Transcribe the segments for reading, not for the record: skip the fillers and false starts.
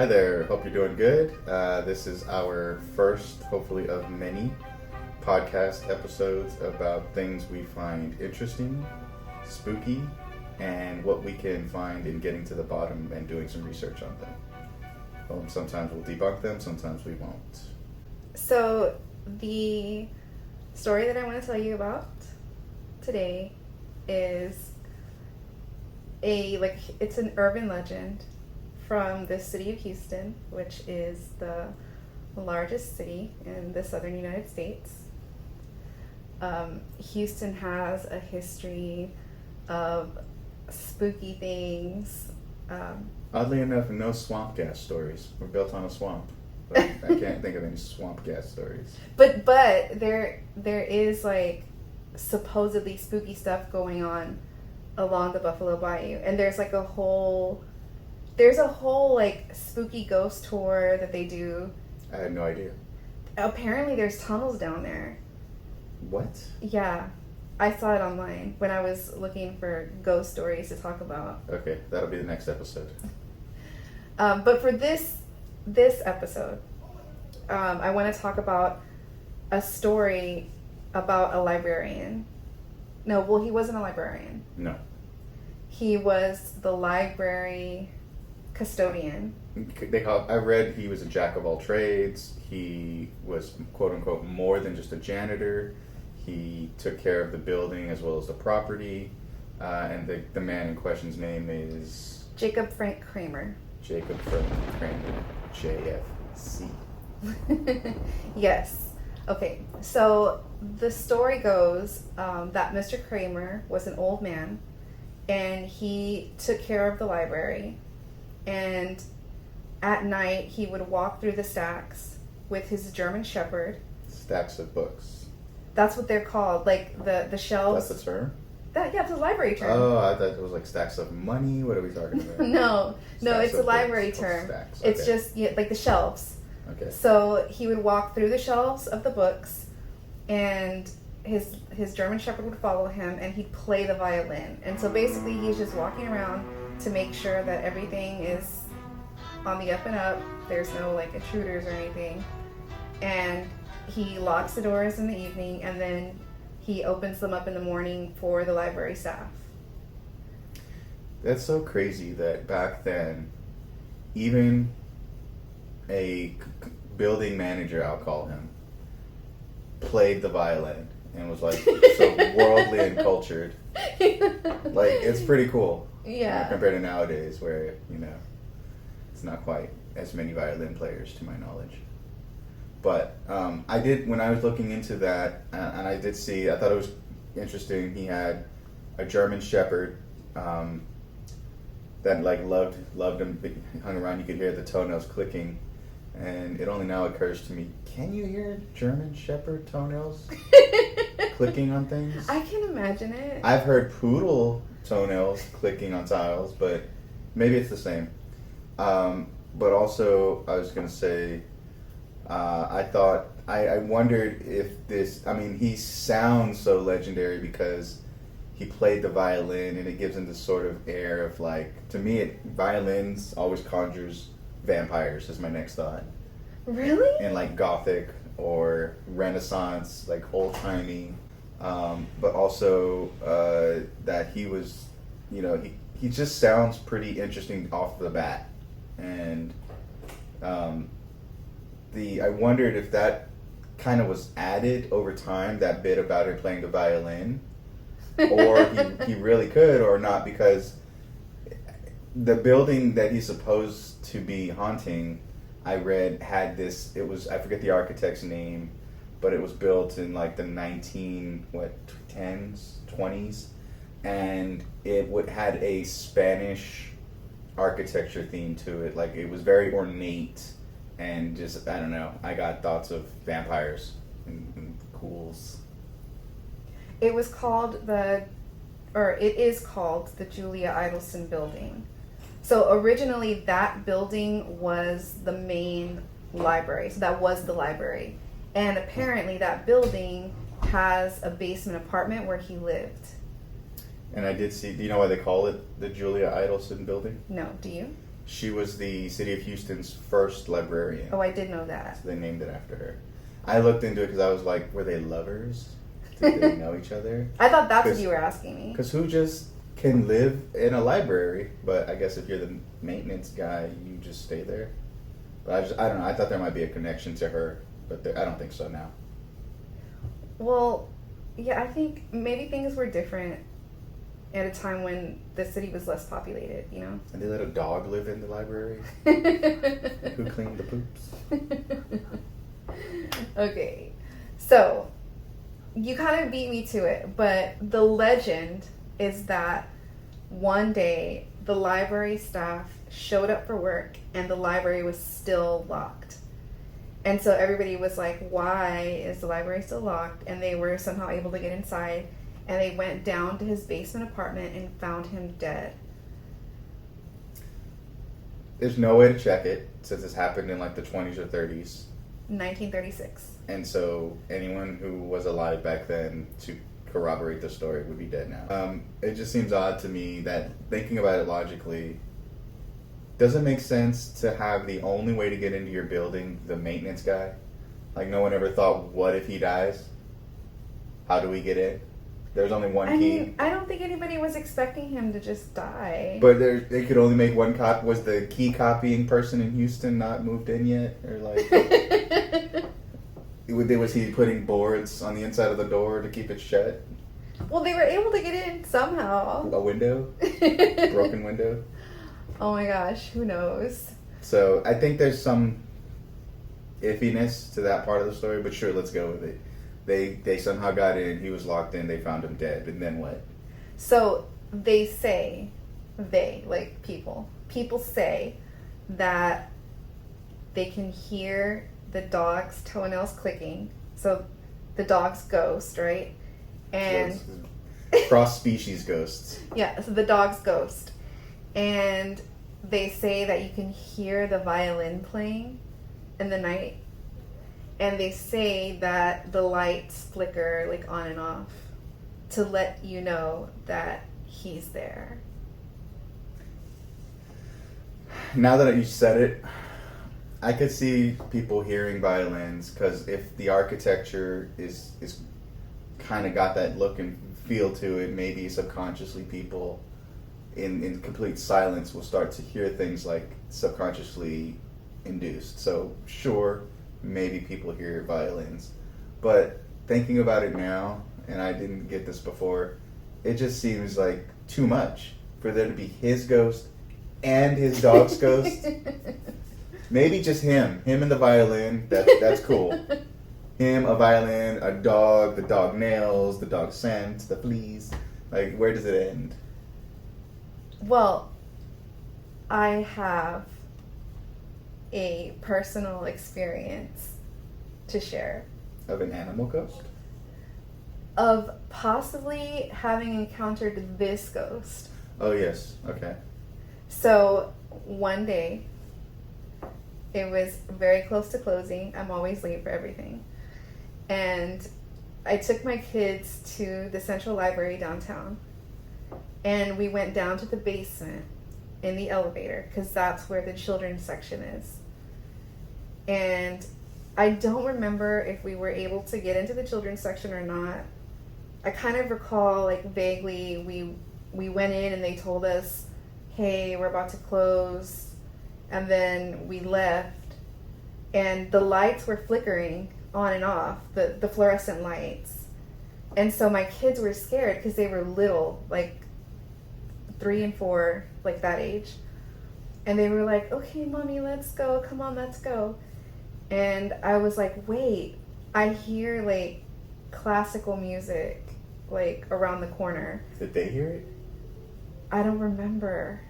Hi there, hope you're doing good. This is our first, hopefully, of many podcast episodes about things we find interesting, spooky, and what we can find in getting to the bottom and doing some research on them. Sometimes we'll debunk them, sometimes we won't. So, the story that I want to tell you about today is it's an urban legend from the city of Houston, which is the largest city in the southern United States. Houston has a history of spooky things. Oddly enough, no swamp gas stories. We're built on a swamp. But I can't think of any swamp gas stories. But there is like supposedly spooky stuff going on along the Buffalo Bayou, and there's a whole like spooky ghost tour that they do. I had no idea. Apparently there's tunnels down there. What? Yeah. I saw it online when I was looking for ghost stories to talk about. Okay, that'll be the next episode. But for this episode, I want to talk about a story about a librarian. No, well, he wasn't a librarian. No. He was the library custodian. I read he was a jack of all trades. He was, quote unquote, more than just a janitor. He took care of the building as well as the property. And the man in question's name is... Jacob Frank Cramer. Jacob Frank Cramer. JFC. Yes. Okay, so the story goes that Mr. Cramer was an old man, and he took care of the library, and at night he would walk through the stacks with his German Shepherd. Stacks of books. That's what they're called, like the shelves. That's the term? Yeah, it's a library term. Oh, I thought it was like stacks of money. What are we talking about? No, Stacks it's a library term. Stacks. It's Okay. just like the shelves. Okay. So he would walk through the shelves of the books, and his German Shepherd would follow him, and he'd play the violin. And so basically he's just walking around to make sure that everything is on the up and up. There's no like intruders or anything. And he locks the doors in the evening, and then he opens them up in the morning for the library staff. That's so crazy that back then, even a building manager, I'll call him, played the violin and was like so worldly and cultured. Like, it's pretty cool. Yeah. Compared to nowadays where, it's not quite as many violin players to my knowledge. But I did, when I was looking into that, and I did see, I thought it was interesting, he had a German Shepherd that like loved him, hung around, you could hear the toenails clicking. And it only now occurs to me, can you hear German Shepherd toenails clicking on things? I can imagine it. I've heard poodle toenails clicking on tiles, but maybe it's the same. But also, I was going to say, I wondered if this, he sounds so legendary because he played the violin, and it gives him this sort of air of like, to me, violins always conjures vampires is my next thought. Really? And like Gothic or Renaissance, like old-timey. But also that he was, he just sounds pretty interesting off the bat. And I wondered if that kind of was added over time, that bit about him playing the violin, or he really could or not, because the building that he's supposed to be haunting, I read, had this, it was, I forget the architect's name, but it was built in like the 10s, 20s, and it had a Spanish architecture theme to it. Like, it was very ornate, and just, I don't know, I got thoughts of vampires and ghouls. It is called the Julia Idleson Building. So originally that building was the main library. So that was the library. And apparently that building has a basement apartment where he lived. And I did see, do you know why they call it the Julia Idleson Building? No, do you? She was the city of Houston's first librarian. Oh, I did know that. So they named it after her. I looked into it because I was like, were they lovers? Did they know each other? I thought that's what you were asking me. Because who just can live in a library? But I guess if you're the maintenance guy, you just stay there. But I don't know. I thought there might be a connection to her, but I don't think so now. Well, yeah, I think maybe things were different at a time when the city was less populated, you know? And they let a dog live in the library? Who cleaned the poops? Okay, so you kind of beat me to it, but the legend is that one day the library staff showed up for work and the library was still locked. And so everybody was like, why is the library still locked? And they were somehow able to get inside. And they went down to his basement apartment and found him dead. There's no way to check it since this happened in like the 20s or 30s. 1936. And so anyone who was alive back then to corroborate the story would be dead now. It just seems odd to me that, thinking about it logically, doesn't make sense to have the only way to get into your building the maintenance guy. Like, no one ever thought, what if he dies? How do we get in? There's only one key. Mean, I don't think anybody was expecting him to just die. But they could only make one copy. Was the key copying person in Houston not moved in yet? Or like, was he putting boards on the inside of the door to keep it shut? Well, they were able to get in somehow. A window? Broken window? Oh my gosh, who knows? So I think there's some iffiness to that part of the story, but sure, let's go with it. They somehow got in, he was locked in, they found him dead, and then what? So they say, like people say that they can hear the dog's toenails clicking. So the dog's ghost, right? And cross-species ghosts. Yeah, so the dog's ghost. And they say that you can hear the violin playing in the night. And they say that the lights flicker like on and off to let you know that he's there. Now that you said it, I could see people hearing violins, because if the architecture is kind of got that look and feel to it, maybe subconsciously people in complete silence will start to hear things like subconsciously induced. So sure, maybe people hear violins, but thinking about it now, and I didn't get this before, it just seems like too much for there to be his ghost and his dog's ghost. Maybe just him and the violin. That's cool. Him, a violin, a dog, the dog nails, the dog scent, the fleas. Like, where does it end? Well, I have a personal experience to share. Of an animal ghost? Of possibly having encountered this ghost. Oh, yes. Okay. So, one day, it was very close to closing. I'm always late for everything. And I took my kids to the Central Library downtown. And we went down to the basement in the elevator, because that's where the children's section is. And I don't remember if we were able to get into the children's section or not. I kind of recall, like, vaguely, we went in and they told us, hey, we're about to close. And then we left. And the lights were flickering on and off, the fluorescent lights. And so my kids were scared because they were little, like 3 and 4, like that age. And they were like, okay, Mommy, let's go. Come on, let's go. And I was like, wait, I hear like classical music like around the corner. Did they hear it? I don't remember.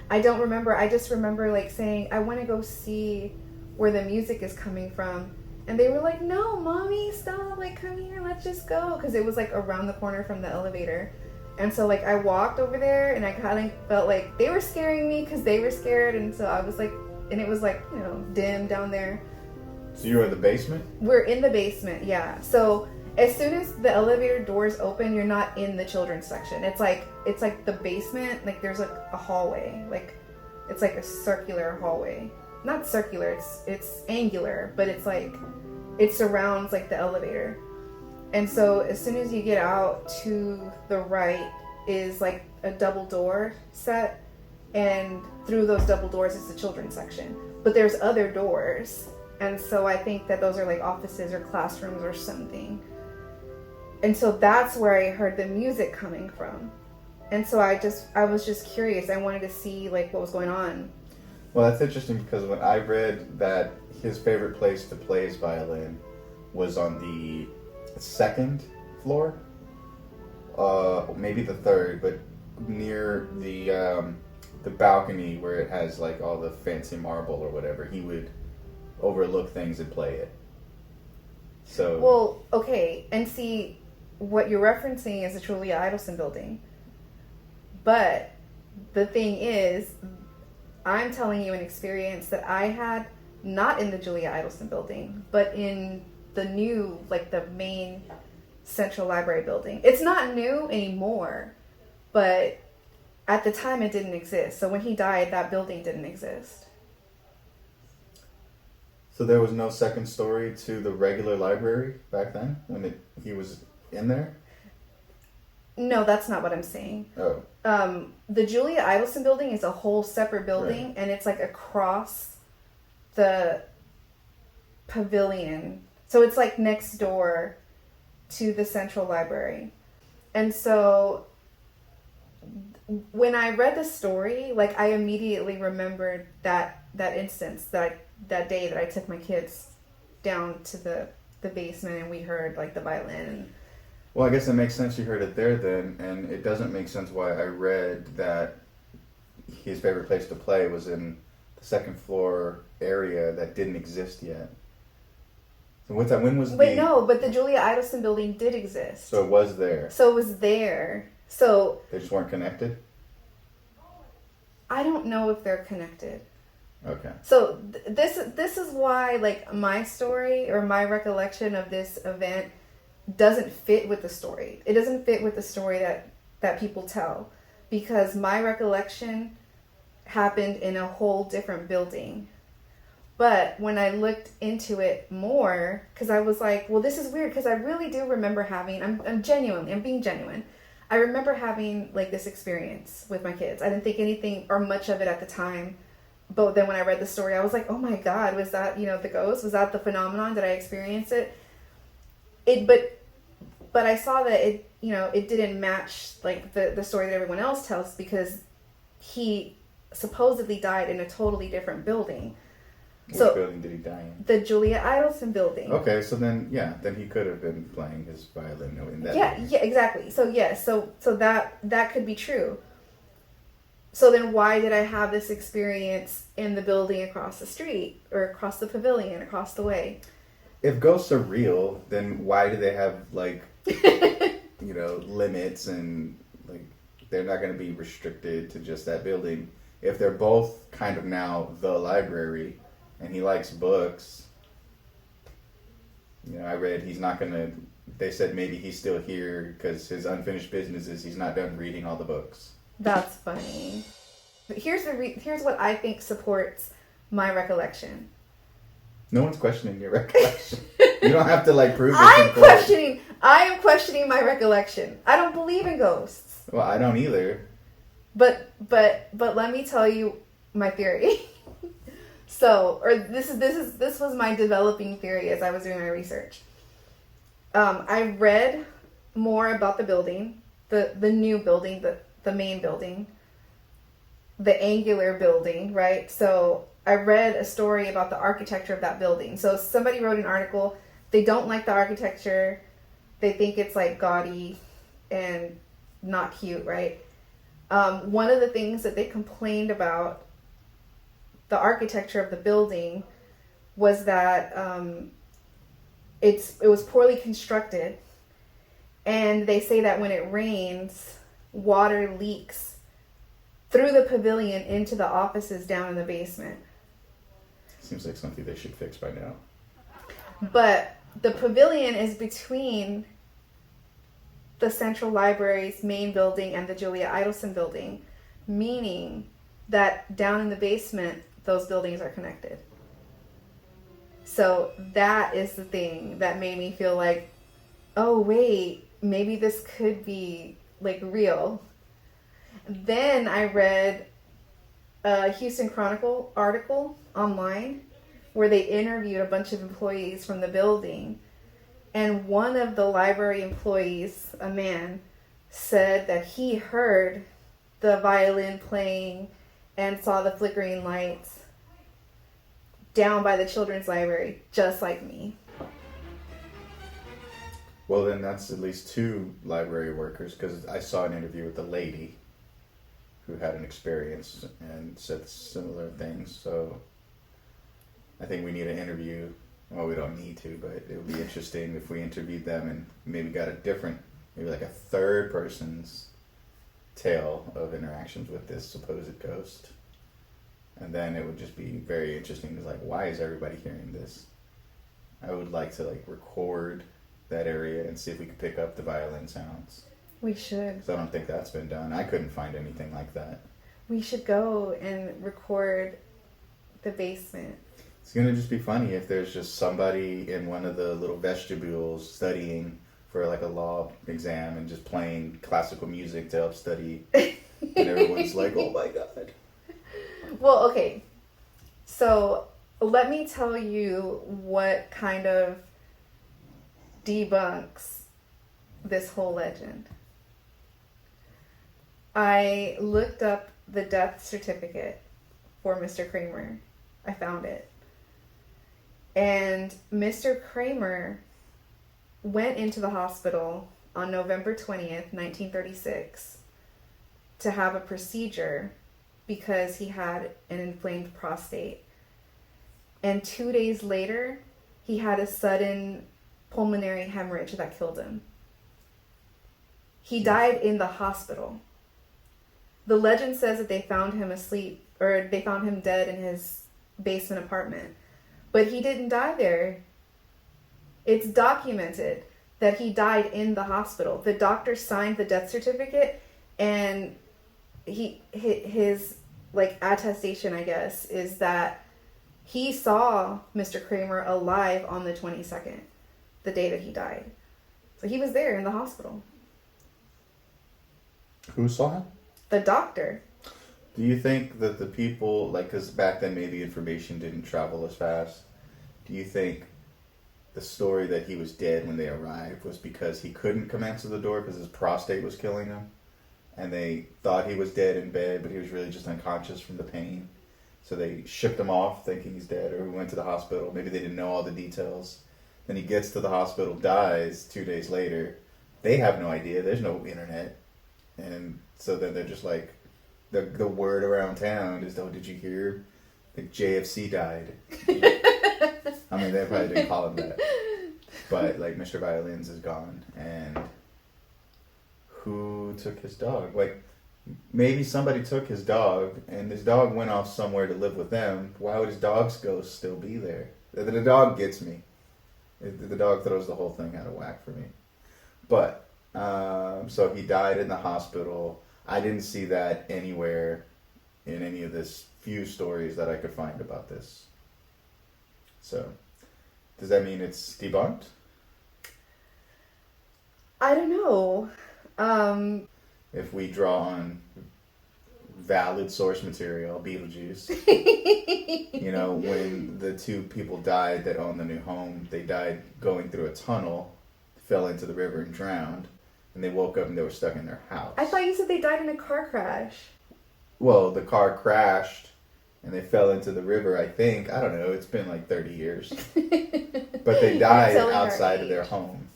I just remember like saying, I want to go see where the music is coming from. And they were like, no, Mommy, stop, like, come here, let's just go. Because it was like around the corner from the elevator. And so like I walked over there and I kind of felt like they were scaring me because they were scared. And so I was like, and it was like, you know, dim down there. So you were in the basement? We're in the basement, yeah. So as soon as the elevator doors open, you're not in the children's section. It's like the basement, like there's like a hallway, like It's like a circular hallway. Not circular, it's angular, but it's like, it surrounds like the elevator. And so as soon as you get out to the right is like a double door set, and through those double doors is the children's section. But there's other doors, and so I think that those are like offices or classrooms or something. And so that's where I heard the music coming from. And so I was just curious. I wanted to see like what was going on. Well, that's interesting because when I read that his favorite place to play his violin was on the second floor, maybe the third, but near the balcony where it has like all the fancy marble or whatever, he would overlook things and play it. So well, okay, and see what you're referencing is the Julia Idleson building. But the thing is, I'm telling you an experience that I had not in the Julia Idleson building, but in the new, like the main Central Library building. It's not new anymore, but at the time it didn't exist. So when he died, that building didn't exist. So there was no second story to the regular library back then when he was in there? No, that's not what I'm saying. Oh. The Julia Idleson building is a whole separate building, right. And it's like across the pavilion. So it's like next door to the Central Library. And so when I read the story, like I immediately remembered that instance, that day that I took my kids down to the basement and we heard like the violin. Well, I guess it makes sense you heard it there then, and it doesn't make sense why I read that his favorite place to play was in the second floor area that didn't exist yet. So what's that? When was Wait, no, but the Julia Idleson building did exist. So it was there. So it was there. So they just weren't connected? I don't know if they're connected. Okay. So this is why like my story or my recollection of this event doesn't fit with the story. It doesn't fit with the story that people tell, because my recollection happened in a whole different building. But when I looked into it more, because I was like, well, this is weird, because I really do remember having, I'm being genuine. I remember having like this experience with my kids. I didn't think anything or much of it at the time. But then when I read the story, I was like, oh my God, was that, the ghost? Was that the phenomenon? Did I experience it? But I saw that it didn't match like the story that everyone else tells, because he supposedly died in a totally different building. Which building did he die in? The Julia Idleson building. Okay, so then he could have been playing his violin in that building. Yeah, exactly. So yes, so that could be true. So then why did I have this experience in the building across the street or across the pavilion across the way? If ghosts are real, then why do they have like limits, and like they're not going to be restricted to just that building? If they're both kind of now the library and he likes books, I read he's not going to, they said maybe he's still here because his unfinished business is he's not done reading all the books. That's funny. But here's what I think supports my recollection. No one's questioning your recollection. You don't have to like prove it. I am questioning my recollection. I don't believe in ghosts. Well, I don't either. But let me tell you my theory. This was my developing theory as I was doing my research. I read more about the building, the new building, the main building, the angular building, right? So I read a story about the architecture of that building. So somebody wrote an article. They don't like the architecture. They think it's like gaudy and not cute, right? One of the things that they complained about the architecture of the building was that it was poorly constructed. And they say that when it rains, water leaks through the pavilion into the offices down in the basement. Seems like something they should fix by now. But the pavilion is between the Central Library's main building and the Julia Idleson building, meaning that down in the basement, those buildings are connected. So that is the thing that made me feel like, oh wait, maybe this could be like real. Then I read a Houston Chronicle article online where they interviewed a bunch of employees from the building, and one of the library employees, a man, said that he heard the violin playing and saw the flickering lights down by the children's library, just like me. Well, then that's at least 2 library workers, because I saw an interview with a lady who had an experience and said similar things. So I think we need an interview. Well, we don't need to, but it would be interesting if we interviewed them and maybe got a different, maybe like a third person's tale of interactions with this supposed ghost. And then it would just be very interesting to like, why is everybody hearing this? I would like to like record that area and see if we could pick up the violin sounds. We should. Because I don't think that's been done. I couldn't find anything like that. We should go and record the basement. It's going to just be funny if there's just somebody in one of the little vestibules studying for like a law exam and just playing classical music to help study. And everyone's like, oh my God. Well, okay. So let me tell you what kind of debunks this whole legend. I looked up the death certificate for Mr. Cramer. I found it. And Mr. Cramer went into the hospital on November 20th, 1936 to have a procedure because he had an inflamed prostate. And 2 days later, he had a sudden pulmonary hemorrhage that killed him. He died in the hospital. The legend says that they found him asleep, or they found him dead in his basement apartment. But he didn't die there. It's documented that he died in the hospital. The doctor signed the death certificate, and his like attestation, I guess, is that he saw Mr. Cramer alive on the 22nd, the day that he died. So he was there in the hospital. Who saw him? The doctor. Do you think that the people, like, because back then maybe information didn't travel as fast, do you think the story that he was dead when they arrived was because he couldn't come answer the door because his prostate was killing him? And they thought he was dead in bed, but he was really just unconscious from the pain. So they shipped him off thinking he's dead, or he went to the hospital. Maybe they didn't know all the details. Then he gets to the hospital, dies 2 days later. They have no idea. There's no internet. And so then they're just like, the word around town is, oh, did you hear? Like JFC died. I mean, they probably didn't call him that. But, like, Mr. Violins is gone. And who took his dog? Like, maybe somebody took his dog, and his dog went off somewhere to live with them. Why would his dog's ghost still be there? The dog gets me. The dog throws the whole thing out of whack for me. But, so he died in the hospital. I didn't see that anywhere in any of this few stories that I could find about this. So, does that mean it's debunked? I don't know. If we draw on valid source material, Beetlejuice, you know, when the 2 people died that owned the new home, they died going through a tunnel, fell into the river and drowned, and they woke up and they were stuck in their house. I thought you said they died in a car crash. Well, the car crashed and they fell into the river, I think. I don't know, it's been like 30 years. But they died outside of their home.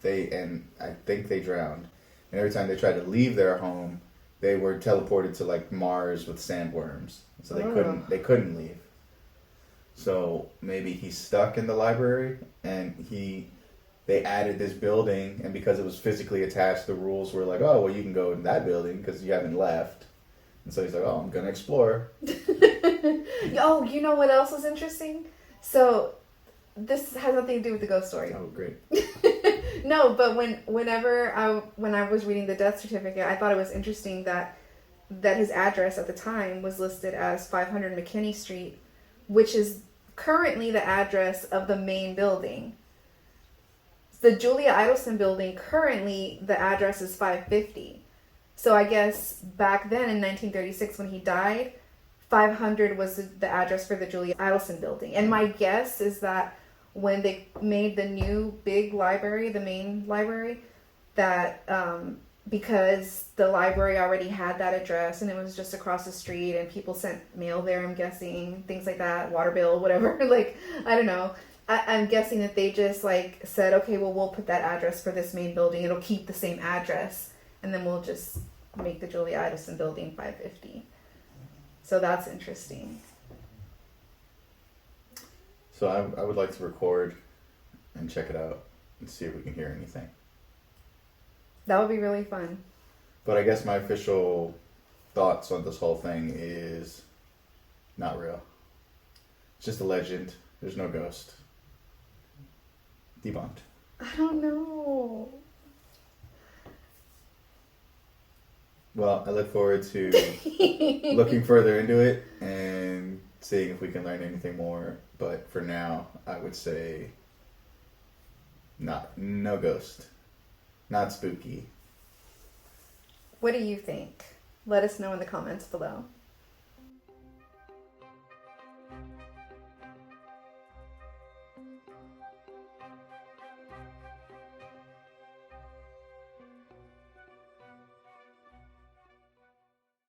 And I think they drowned. And every time they tried to leave their home, they were teleported to like Mars with sandworms. So they couldn't leave. So maybe he's stuck in the library, and they added this building, and because it was physically attached, the rules were like, oh, well, you can go in that building because you haven't left. And so he's like, oh, I'm going to explore. Oh, you know what else was interesting? So this has nothing to do with the ghost story. Oh, great. No, but when I was reading the death certificate, I thought it was interesting that that his address at the time was listed as 500 McKinney Street, which is currently the address of the main building. The Julia Idleson building, currently the address is 550. So I guess back then in 1936 when he died, 500 was the address for the Julia Idleson building. And my guess is that when they made the new big library, the main library, that because the library already had that address and it was just across the street and people sent mail there, I'm guessing, things like that, water bill, whatever. Like, I don't know. I'm guessing that they just like said, okay, well, we'll put that address for this main building. It'll keep the same address. And then we'll just make the Julia Idleson building 550. So that's interesting. So I would like to record and check it out and see if we can hear anything. That would be really fun. But I guess my official thoughts on this whole thing is not real. It's just a legend. There's no ghost. Debunked. I don't know. Well, I look forward to looking further into it and seeing if we can learn anything more. But for now, I would say no ghost. Not spooky. What do you think? Let us know in the comments below.